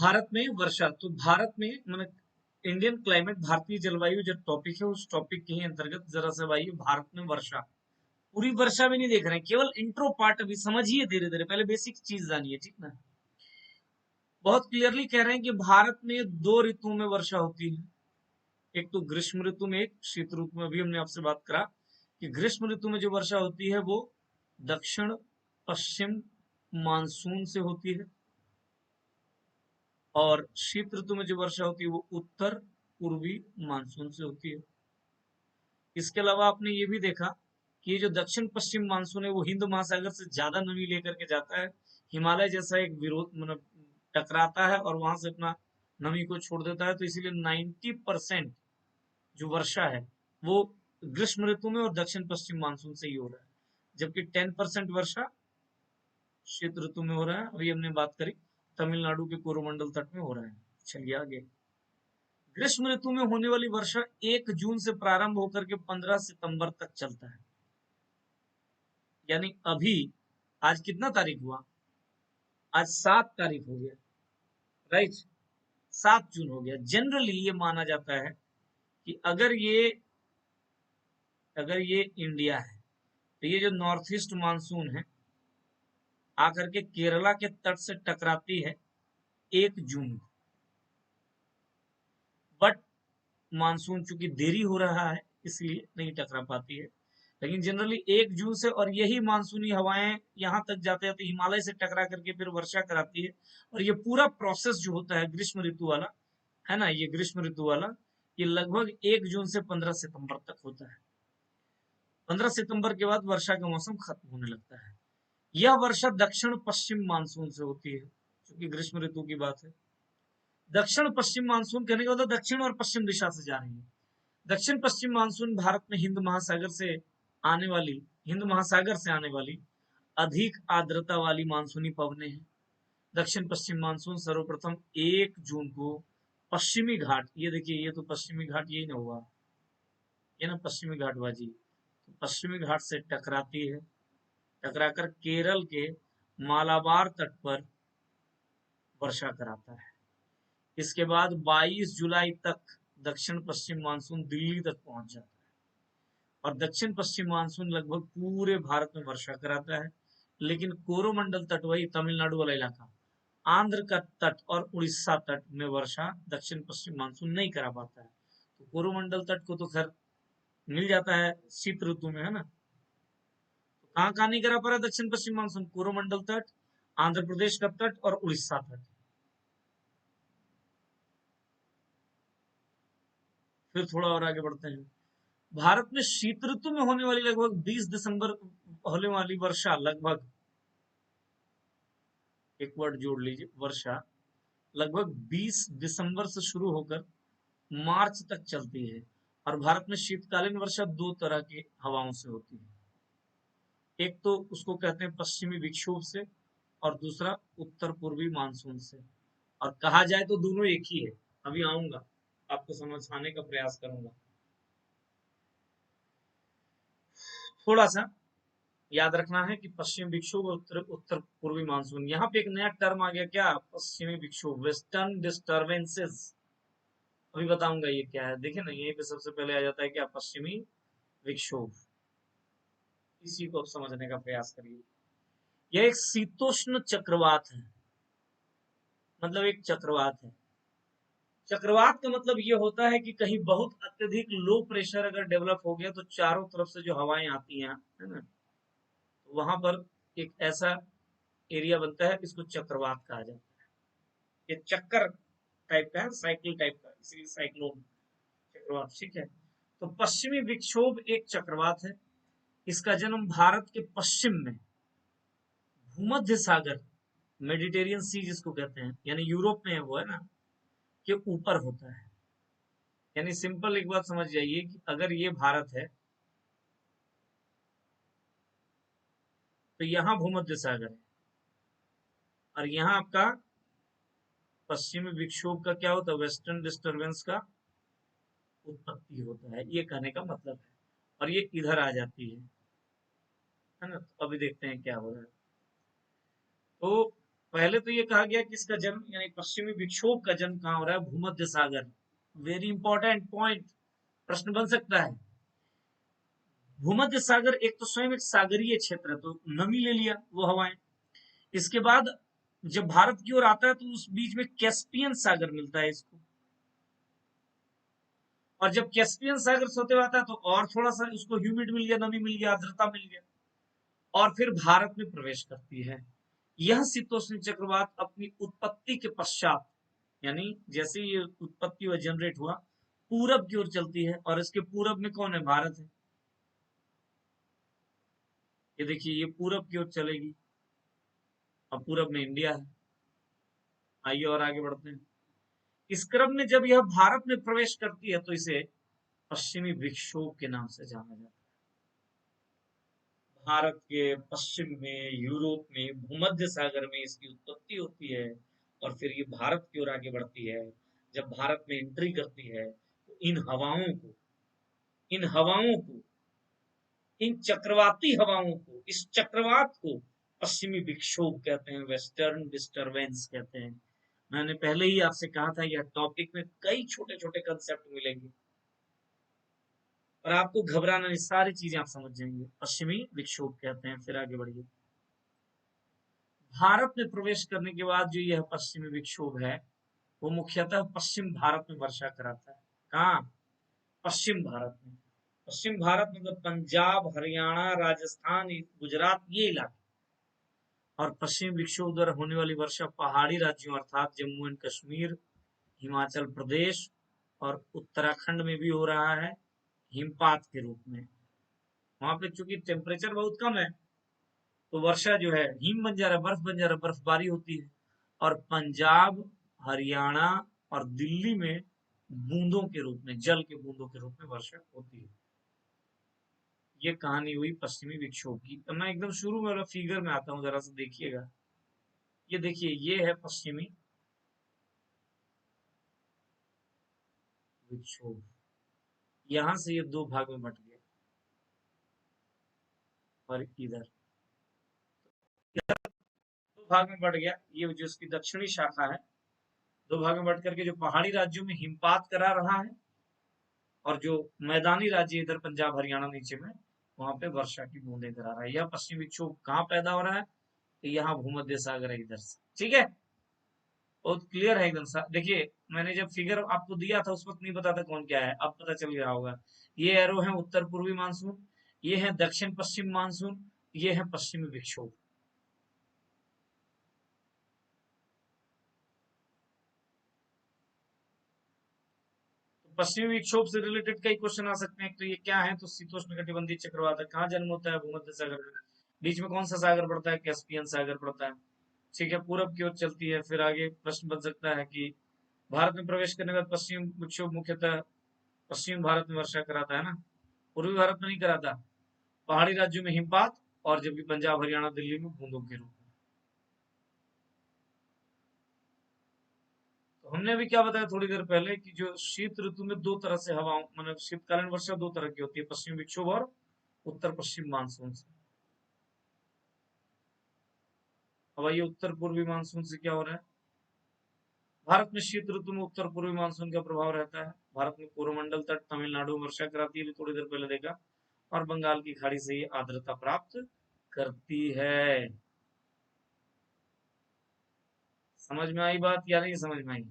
भारत में वर्षा, तो भारत में मतलब इंडियन क्लाइमेट, भारतीय जलवायु जो टॉपिक है उस टॉपिक के ही अंतर्गत जरा सा भाई भारत में वर्षा, पूरी वर्षा भी नहीं देख रहे हैं, केवल इंट्रो पार्ट अभी समझिए धीरे धीरे, पहले बेसिक चीज जानिए, ठीक ना। बहुत क्लियरली कह रहे हैं कि भारत में दो ऋतुओं में वर्षा होती है, एक तो ग्रीष्म ऋतु में, एक शीत ऋतु में। अभी हमने आपसे बात करा कि ग्रीष्म ऋतु में जो वर्षा होती है वो दक्षिण पश्चिम मानसून से होती है, और शीत ऋतु में जो वर्षा होती है वो उत्तर पूर्वी मानसून से होती है। इसके अलावा आपने ये भी देखा कि ये जो दक्षिण पश्चिम मानसून है वो हिंद महासागर से ज्यादा नमी लेकर के जाता है, हिमालय जैसा एक विरोध मतलब टकराता है और वहां से अपना नमी को छोड़ देता है, तो इसीलिए 90% जो वर्षा है वो ग्रीष्म ऋतु में और दक्षिण पश्चिम मानसून से ही हो रहा है, जबकि 10% वर्षा शीत ऋतु में हो रहा है। अभी हमने बात करी तमिलनाडु के कोरोमंडल तट में हो रहा है। चलिए आगे। ग्रीष्म ऋतु में होने वाली वर्षा 1 जून से प्रारंभ होकर के 15 सितंबर तक चलता है, यानी अभी आज कितना तारीख हुआ, आज 7 तारीख हो गया, राइट, 7 जून हो गया। जनरली ये माना जाता है कि अगर ये इंडिया है तो ये जो नॉर्थ ईस्ट मानसून है आकर के केरला के तट से टकराती है 1 जून को, बट मानसून चूंकि देरी हो रहा है इसलिए नहीं टकरा पाती है, लेकिन जनरली 1 जून से, और यही मानसूनी हवाएं यहाँ तक जाते जाते हिमालय से टकरा करके फिर वर्षा कराती है। और ये पूरा प्रोसेस जो होता है ग्रीष्म ऋतु वाला, है ना, ये ग्रीष्म ऋतु वाला ये लगभग 1 जून से 15 सितंबर तक होता है। 15 सितंबर के बाद वर्षा का मौसम खत्म होने लगता है। यह वर्षा दक्षिण पश्चिम मानसून से होती है, क्योंकि ग्रीष्म ऋतु की बात है। दक्षिण पश्चिम मानसून कहने का मतलब दक्षिण और पश्चिम दिशा से जा रही है। दक्षिण पश्चिम मानसून भारत में हिंद महासागर से आने वाली अधिक आर्द्रता वाली मानसूनी पवनें हैं। दक्षिण पश्चिम मानसून सर्वप्रथम 1 जून को पश्चिमी घाट, ये देखिए ये तो पश्चिमी घाट यही ना हुआ, ये ना पश्चिमी घाट बाजी, तो पश्चिमी घाट से टकराती है, टकराकर केरल के मालाबार तट पर वर्षा कराता है। इसके बाद 22 जुलाई तक दक्षिण पश्चिम मानसून दिल्ली तक पहुंच जाता है, और दक्षिण पश्चिम मानसून लगभग पूरे भारत में वर्षा कराता है। लेकिन कोरोमंडल तट, वही तमिलनाडु वाला इलाका, आंध्र का तट और उड़ीसा तट में वर्षा दक्षिण पश्चिम मानसून नहीं करा पाता है। तो कोरोमंडल तट को तो खैर मिल जाता है शीत ऋतु में, है ना। तो कहाँ कहाँ नहीं करा पा रहा दक्षिण पश्चिम मानसून, कोरोमंडल तट, आंध्र प्रदेश का तट और उड़ीसा तट। फिर थोड़ा और आगे बढ़ते हैं। भारत में शीत ऋतु में होने वाली लगभग 20 दिसंबर होने वाली वर्षा, लगभग एक वर्ड जोड़ लीजिए, वर्षा लगभग 20 दिसंबर से शुरू होकर मार्च तक चलती है। और भारत में शीतकालीन वर्षा दो तरह की हवाओं से होती है, एक तो उसको कहते हैं पश्चिमी विक्षोभ से, और दूसरा उत्तर पूर्वी मानसून से। और कहा जाए तो दोनों एक ही है, अभी आऊंगा आपको समझाने का प्रयास करूंगा। थोड़ा सा याद रखना है कि पश्चिमी विक्षोभ और उत्तर उत्तर पूर्वी मानसून, यहाँ पे एक नया टर्म आ गया, क्या, पश्चिमी विक्षोभ, वेस्टर्न डिस्टर्बेंसेस। अभी बताऊंगा ये क्या है। देखिए ना, यहीं पे सबसे पहले आ जाता है क्या, पश्चिमी विक्षोभ। इसी को समझने का प्रयास करिए। यह एक शीतोष्ण चक्रवात है, मतलब एक चक्रवात है। चक्रवात का मतलब ये होता है कि कहीं बहुत अत्यधिक लो प्रेशर अगर डेवलप हो गया तो चारों तरफ से जो हवाएं आती हैं, है ना, तो वहां पर एक ऐसा एरिया बनता है, इसको चक्रवात कहा जाता है। ये चक्कर टाइप का है, साइकिल टाइप का, इसीलिए साइक्लोन, चक्रवात, ठीक है। तो पश्चिमी विक्षोभ एक चक्रवात है। इसका जन्म भारत के पश्चिम में भूमध्य सागर, मेडिटेरियन सी जिसको कहते हैं, यानी यूरोप में है वो, है ना, के ऊपर होता है। यानी सिंपल एक बात समझ जाइए कि अगर ये भारत है तो यहाँ भूमध्य सागर है, और यहाँ आपका पश्चिमी विक्षोभ का क्या होता है, वेस्टर्न डिस्टरबेंस का उत्पत्ति होता है, ये कहने का मतलब है। और ये इधर आ जाती है ना। तो अभी देखते हैं क्या हो रहा है। तो पहले तो ये कहा गया कि इसका जन्म यानी पश्चिमी विक्षोभ का जन्म कहाँ हो रहा है, भूमध्य सागर। वेरी इंपॉर्टेंट पॉइंट, प्रश्न बन सकता है। भूमध्य सागर एक तो स्वयं एक सागरीय क्षेत्र है, तो नमी ले लिया वो हवाएं। इसके बाद जब भारत की ओर आता है तो उस बीच में कैस्पियन सागर मिलता है इसको, और जब कैस्पियन सागर से होते हुए आता है तो और थोड़ा सा उसको ह्यूमिड मिल गया, नमी मिल गया, आर्द्रता मिल गया, और फिर भारत में प्रवेश करती है। यह शीतोष्ण चक्रवात अपनी उत्पत्ति के पश्चात, यानी जैसे ये उत्पत्ति व जनरेट हुआ, पूरब की ओर चलती है, और इसके पूरब में कौन है, भारत है। ये देखिए ये पूरब की ओर चलेगी, और पूरब में इंडिया है। आइए और आगे बढ़ते हैं। इस क्रम में जब यह भारत में प्रवेश करती है तो इसे पश्चिमी विक्षोभ के नाम से जाना जाता है। भारत के पश्चिम में, यूरोप में, भूमध्य सागर में इसकी उत्पत्ति होती है, और फिर ये भारत की ओर आगे बढ़ती है। जब भारत में एंट्री करती है तो इन हवाओं को, इन चक्रवाती हवाओं को, इस चक्रवात को पश्चिमी विक्षोभ कहते हैं, वेस्टर्न डिस्टरबेंस कहते हैं। मैंने पहले ही आपसे कहा था यह टॉपिक में कई छोटे छोटे कंसेप्ट मिलेंगे, और आपको घबराना नहीं, सारी चीजें आप समझ जाएंगे। पश्चिमी विक्षोभ कहते हैं। फिर आगे बढ़िए। भारत में प्रवेश करने के बाद जो यह पश्चिमी विक्षोभ है वो मुख्यतः पश्चिम भारत में वर्षा कराता है। कहाँ, पश्चिम भारत में। पश्चिम भारत मतलब पंजाब, हरियाणा, राजस्थान, गुजरात, ये इलाके। और पश्चिम विक्षोभ द्वारा होने वाली वर्षा पहाड़ी राज्यों अर्थात जम्मू एंड कश्मीर, हिमाचल प्रदेश और उत्तराखंड में भी हो रहा है, हिमपात के रूप में। वहां पे चूंकि टेम्परेचर बहुत कम है तो वर्षा जो है हिम बन जा रहा है, बर्फ बन जा रहा है, बर्फबारी होती है। और पंजाब, हरियाणा और दिल्ली में बूंदों के रूप में, जल के बूंदों के रूप में वर्षा होती है। ये कहानी हुई पश्चिमी विक्षोभ की। तो मैं एकदम शुरू में वाला फिगर में आता हूँ, जरा सा देखिएगा। ये देखिए ये है पश्चिमी विक्षोभ। यहां से ये दो भाग में बट गया, और इधर दो भाग में बढ़ गया। ये जो इसकी दक्षिणी शाखा है, दो भाग में बढ़ करके जो पहाड़ी राज्यों में हिमपात करा रहा है, और जो मैदानी राज्य इधर पंजाब हरियाणा नीचे में, वहां पे वर्षा की बूंदें करा रहा है। यह पश्चिमी विक्षोभ कहाँ पैदा हो रहा है, तो यहाँ भूमध्य सागर है इधर से। ठीक है, बहुत क्लियर है एकदम सा। देखिए मैंने जब फिगर आपको दिया था उस वक्त नहीं पता था कौन क्या है, अब पता चल रहा होगा। ये एरो है उत्तर पूर्वी मानसून, ये है दक्षिण पश्चिम मानसून, ये है पश्चिमी विक्षोभ। पश्चिमी विक्षोभ से रिलेटेड कई क्वेश्चन आ सकते हैं। तो ये क्या है, तो शीतोष्ण कटिबंधीय चक्रवात है। कहाँ जन्म होता है, भूमध्य सागर में। बीच में कौन सा सागर पड़ता है, कैस्पियन सागर पड़ता है। ठीक है, पूरब की ओर चलती है। फिर आगे प्रश्न बन सकता है कि भारत में प्रवेश करने के बाद पश्चिम विक्षोभ मुख्यतः पश्चिम भारत में वर्षा कराता है ना, पूर्वी भारत में नहीं कराता। पहाड़ी राज्यों में हिमपात, और जबकि पंजाब हरियाणा दिल्ली में बूंदों के रूप में। तो हमने अभी क्या बताया थोड़ी देर पहले कि जो शीत ऋतु में दो तरह से हवा, मतलब शीतकालीन वर्षा दो तरह की होती है, पश्चिमी विक्षोभ और उत्तर पश्चिम मानसून से। अब आइए उत्तर पूर्वी मानसून से क्या हो रहा है। भारत में शीत ऋतु में उत्तर पूर्वी मानसून का प्रभाव रहता है। भारत में कोरोमंडल तट तमिलनाडु में वर्षा कराती है, थोड़ी देर पहले देखा, और बंगाल की खाड़ी से ये आर्द्रता प्राप्त करती है। समझ में आई बात या नहीं समझ में आई।